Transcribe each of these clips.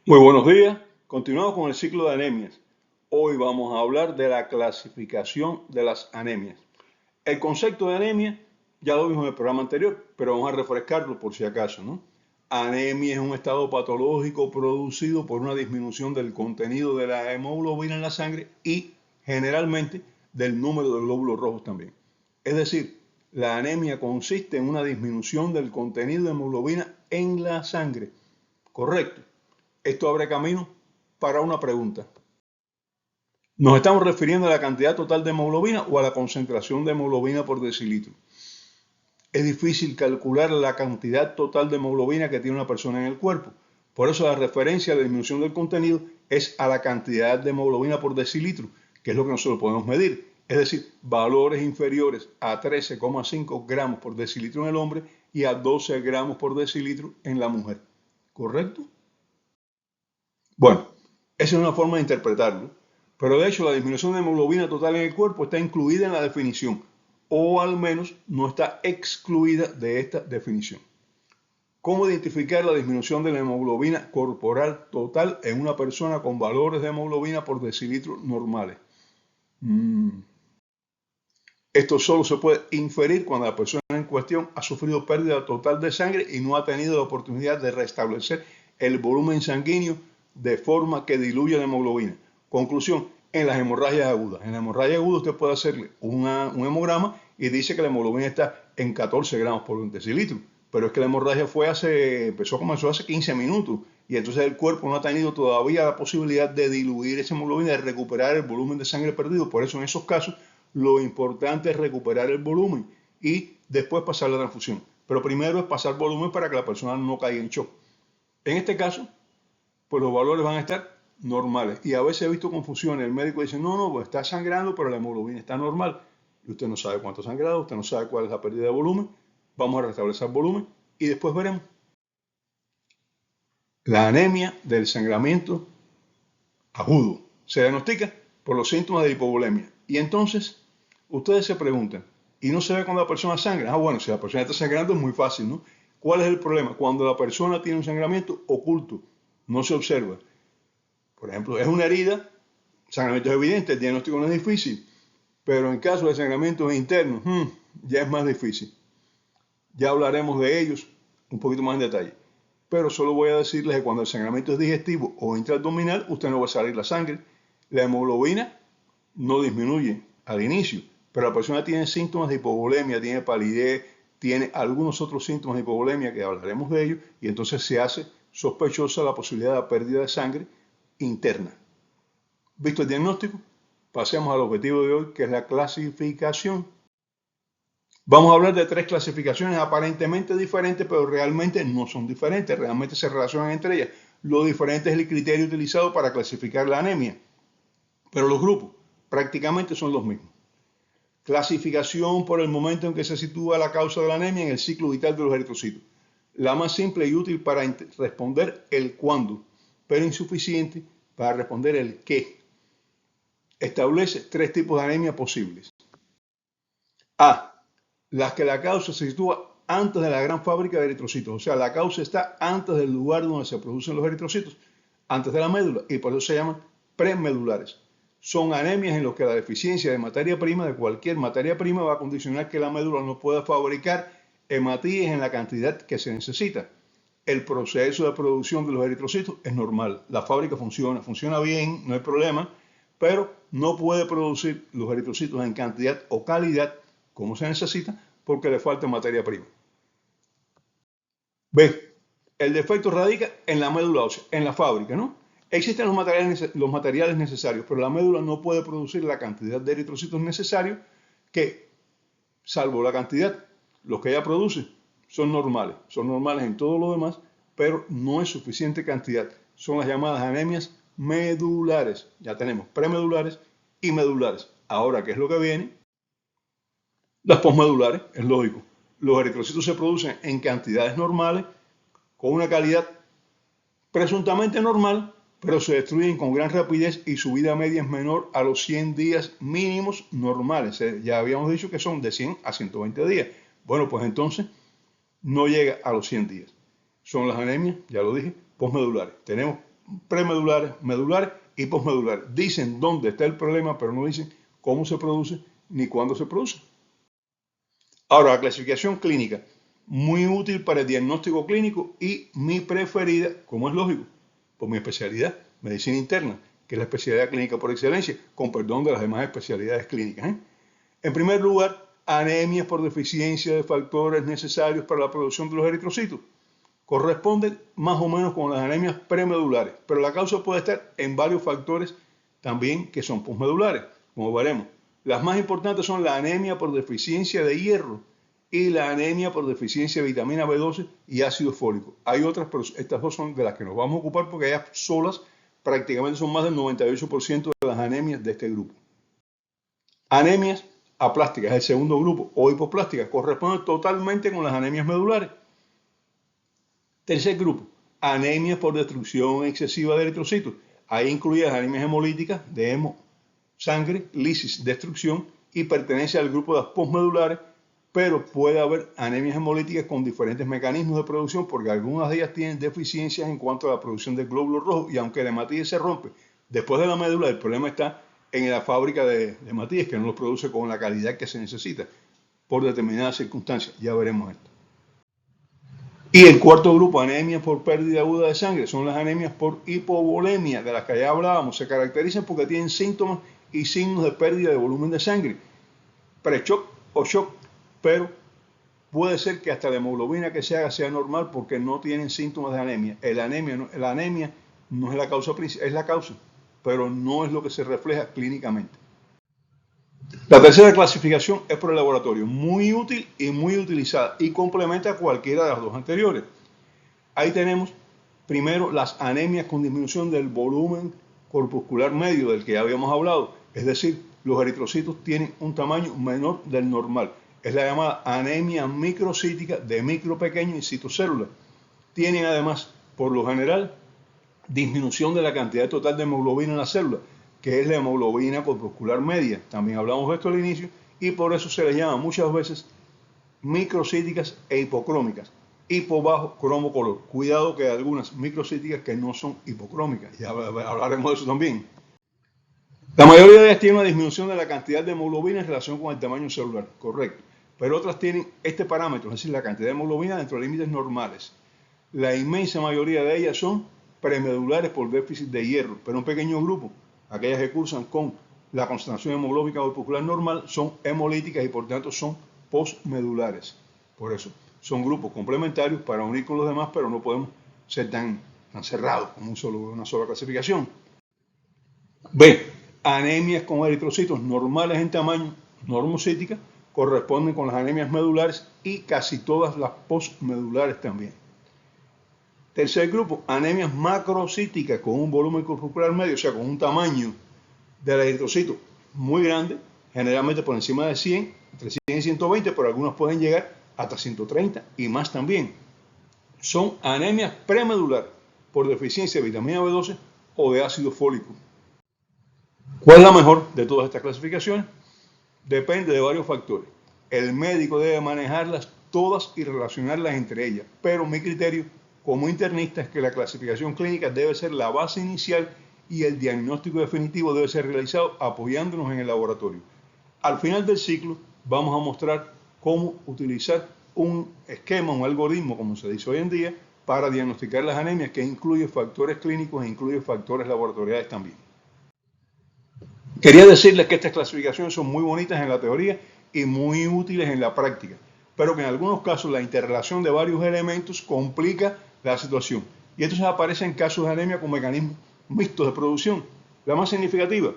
Muy buenos días. Continuamos con el ciclo de anemias. Hoy vamos a hablar de la clasificación de las anemias. El concepto de anemia ya lo vimos en el programa anterior, pero vamos a refrescarlo por si acaso, ¿no? Anemia es un estado patológico producido por una disminución del contenido de la hemoglobina en la sangre y generalmente del número de glóbulos rojos también. Es decir, la anemia consiste en una disminución del contenido de hemoglobina en la sangre. Correcto. Esto abre camino para una pregunta. ¿Nos estamos refiriendo a la cantidad total de hemoglobina o a la concentración de hemoglobina por decilitro? Es difícil calcular la cantidad total de hemoglobina que tiene una persona en el cuerpo. Por eso la referencia a la disminución del contenido es a la cantidad de hemoglobina por decilitro, que es lo que nosotros podemos medir. Es decir, valores inferiores a 13,5 gramos por decilitro en el hombre y a 12 gramos por decilitro en la mujer. ¿Correcto? Bueno, esa es una forma de interpretarlo, pero de hecho la disminución de hemoglobina total en el cuerpo está incluida en la definición, o al menos no está excluida de esta definición. ¿Cómo identificar la disminución de la hemoglobina corporal total en una persona con valores de hemoglobina por decilitro normales? Esto solo se puede inferir cuando la persona en cuestión ha sufrido pérdida total de sangre y no ha tenido la oportunidad de restablecer el volumen sanguíneo de forma que diluya la hemoglobina. Conclusión, en las hemorragias agudas. En la hemorragia aguda usted puede hacerle un hemograma y dice que la hemoglobina está en 14 gramos por decilitro. Pero es que la hemorragia comenzó hace 15 minutos y entonces el cuerpo no ha tenido todavía la posibilidad de diluir esa hemoglobina, de recuperar el volumen de sangre perdido. Por eso en esos casos lo importante es recuperar el volumen y después pasar la transfusión. Pero primero es pasar volumen para que la persona no caiga en shock. En este caso, pues los valores van a estar normales. Y a veces he visto confusión. El médico dice, no, pues está sangrando, pero la hemoglobina está normal. Y usted no sabe cuánto ha sangrado, usted no sabe cuál es la pérdida de volumen. Vamos a restablecer volumen y después veremos. La anemia del sangramiento agudo se diagnostica por los síntomas de hipovolemia. Y entonces, ustedes se preguntan, ¿y no se ve cuando la persona sangra? Bueno, si la persona está sangrando es muy fácil, ¿no? ¿Cuál es el problema? Cuando la persona tiene un sangramiento oculto, no se observa. Por ejemplo, es una herida, sangramiento es evidente, el diagnóstico no es difícil, pero en caso de sangramientos internos, ya es más difícil. Ya hablaremos de ellos un poquito más en detalle. Pero solo voy a decirles que cuando el sangramiento es digestivo o intraabdominal, usted no va a salir la sangre. La hemoglobina no disminuye al inicio, pero la persona tiene síntomas de hipovolemia, tiene palidez, tiene algunos otros síntomas de hipovolemia que hablaremos de ellos y entonces se hace sospechosa la posibilidad de pérdida de sangre interna. ¿Visto el diagnóstico? Pasemos al objetivo de hoy, que es la clasificación. Vamos a hablar de tres clasificaciones aparentemente diferentes, pero realmente no son diferentes, realmente se relacionan entre ellas. Lo diferente es el criterio utilizado para clasificar la anemia, pero los grupos prácticamente son los mismos. Clasificación por el momento en que se sitúa la causa de la anemia en el ciclo vital de los eritrocitos. La más simple y útil para responder el cuándo, pero insuficiente para responder el qué. Establece tres tipos de anemia posibles. A. Las que la causa se sitúa antes de la gran fábrica de eritrocitos. O sea, la causa está antes del lugar donde se producen los eritrocitos, antes de la médula, y por eso se llaman premedulares. Son anemias en las que la deficiencia de materia prima, de cualquier materia prima, va a condicionar que la médula no pueda fabricar hematíes en la cantidad que se necesita. El proceso de producción de los eritrocitos es normal. La fábrica funciona bien, no hay problema, pero no puede producir los eritrocitos en cantidad o calidad como se necesita porque le falta materia prima. B. El defecto radica en la médula ósea, en la fábrica, ¿no? Existen los materiales necesarios, pero la médula no puede producir la cantidad de eritrocitos necesarios que, salvo la cantidad, los que ella produce son normales en todo lo demás, pero no es suficiente cantidad. Son las llamadas anemias medulares. Ya tenemos premedulares y medulares. Ahora, ¿qué es lo que viene? Las posmedulares, es lógico. Los eritrocitos se producen en cantidades normales, con una calidad presuntamente normal, pero se destruyen con gran rapidez y su vida media es menor a los 100 días mínimos normales. Ya habíamos dicho que son de 100 a 120 días. Bueno, pues entonces no llega a los 100 días. Son las anemias, ya lo dije, posmedulares. Tenemos premedulares, medulares y posmedulares. Dicen dónde está el problema, pero no dicen cómo se produce ni cuándo se produce. Ahora, la clasificación clínica, muy útil para el diagnóstico clínico y mi preferida, como es lógico, por mi especialidad, medicina interna, que es la especialidad clínica por excelencia, con perdón de las demás especialidades clínicas. En primer lugar, anemias por deficiencia de factores necesarios para la producción de los eritrocitos. Corresponden más o menos con las anemias premedulares, pero la causa puede estar en varios factores también que son posmedulares, como veremos. Las más importantes son la anemia por deficiencia de hierro y la anemia por deficiencia de vitamina B12 y ácido fólico. Hay otras, pero estas dos son de las que nos vamos a ocupar porque ellas solas prácticamente son más del 98% de las anemias de este grupo. Anemias aplásticas, el segundo grupo, o hipoplásticas, corresponden totalmente con las anemias medulares. Tercer grupo, anemias por destrucción excesiva de eritrocitos. Ahí incluye las anemias hemolíticas de hemo, sangre, lisis, destrucción, y pertenece al grupo de las posmedulares, pero puede haber anemias hemolíticas con diferentes mecanismos de producción porque algunas de ellas tienen deficiencias en cuanto a la producción de glóbulos rojos y aunque el hematíes se rompe después de la médula, el problema está en la fábrica de hematíes que no los produce con la calidad que se necesita por determinadas circunstancias. Ya veremos esto. Y el cuarto grupo, anemias por pérdida aguda de sangre, son las anemias por hipovolemia, de las que ya hablábamos. Se caracterizan porque tienen síntomas y signos de pérdida de volumen de sangre, pre-shock o shock, pero puede ser que hasta la hemoglobina que se haga sea normal porque no tienen síntomas de anemia. La anemia no es la causa principal, es la causa, pero no es lo que se refleja clínicamente. La tercera clasificación es por el laboratorio, muy útil y muy utilizada y complementa a cualquiera de las dos anteriores. Ahí tenemos primero las anemias con disminución del volumen corpuscular medio del que ya habíamos hablado, es decir, los eritrocitos tienen un tamaño menor del normal. Es la llamada anemia microcítica de micro, pequeño y citocélula. Tienen además, por lo general, disminución de la cantidad total de hemoglobina en la célula, que es la hemoglobina corpuscular media. También hablamos de esto al inicio y por eso se les llama muchas veces microcíticas e hipocrómicas. Hipo bajo, cromo color. Cuidado que hay algunas microcíticas que no son hipocrómicas. Ya hablaremos de eso también. La mayoría de ellas tienen una disminución de la cantidad de hemoglobina en relación con el tamaño celular, correcto. Pero otras tienen este parámetro, es decir, la cantidad de hemoglobina dentro de límites normales. La inmensa mayoría de ellas son premedulares por déficit de hierro, pero un pequeño grupo, aquellas que cursan con la concentración hemoglóbica corpuscular normal, son hemolíticas y por tanto son postmedulares. Por eso, son grupos complementarios para unir con los demás, pero no podemos ser tan cerrados como una sola clasificación. B. Anemias con eritrocitos normales en tamaño, normocíticas, corresponden con las anemias medulares y casi todas las postmedulares también. Tercer grupo, anemias macrocíticas con un volumen corpuscular medio, o sea, con un tamaño del eritrocito muy grande, generalmente por encima de 100, entre 100 y 120, pero algunos pueden llegar hasta 130 y más también. Son anemias premedulares por deficiencia de vitamina B12 o de ácido fólico. ¿Cuál es la mejor de todas estas clasificaciones? Depende de varios factores. El médico debe manejarlas todas y relacionarlas entre ellas, pero mi criterio como internista es que la clasificación clínica debe ser la base inicial y el diagnóstico definitivo debe ser realizado apoyándonos en el laboratorio. Al final del ciclo vamos a mostrar cómo utilizar un esquema, un algoritmo, como se dice hoy en día, para diagnosticar las anemias que incluye factores clínicos e incluye factores laboratoriales también. Quería decirles que estas clasificaciones son muy bonitas en la teoría y muy útiles en la práctica, pero que en algunos casos la interrelación de varios elementos complica la situación. Y entonces aparecen casos de anemia con mecanismos mixtos de producción. La más significativa,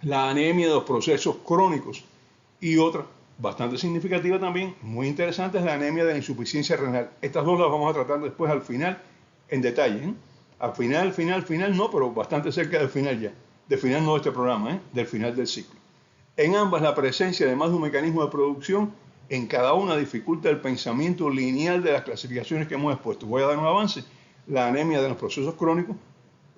la anemia de los procesos crónicos. Y otra, bastante significativa también, muy interesante, es la anemia de la insuficiencia renal. Estas dos las vamos a tratar después al final en detalle. Al final no, pero bastante cerca del final ya. Del final no de este programa, del final del ciclo. En ambas la presencia de más de un mecanismo de producción en cada una dificulta el pensamiento lineal de las clasificaciones que hemos expuesto. Voy a dar un avance. La anemia de los procesos crónicos,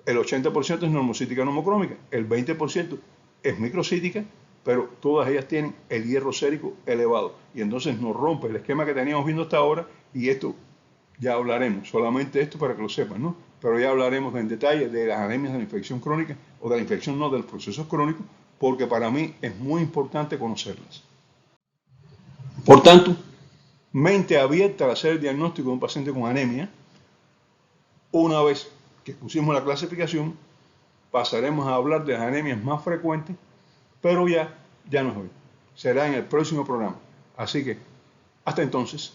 el 80% es normocítica normocrómica, el 20% es microcítica, pero todas ellas tienen el hierro sérico elevado. Y entonces nos rompe el esquema que teníamos viendo hasta ahora y esto ya hablaremos, solamente esto para que lo sepan, ¿no? pero ya hablaremos en detalle de las anemias de la infección crónica, o de la infección no, de los procesos crónicos, porque para mí es muy importante conocerlas. Por tanto, mente abierta al hacer el diagnóstico de un paciente con anemia. Una vez que pusimos la clasificación, pasaremos a hablar de las anemias más frecuentes, pero ya no es hoy. Será en el próximo programa. Así que, hasta entonces.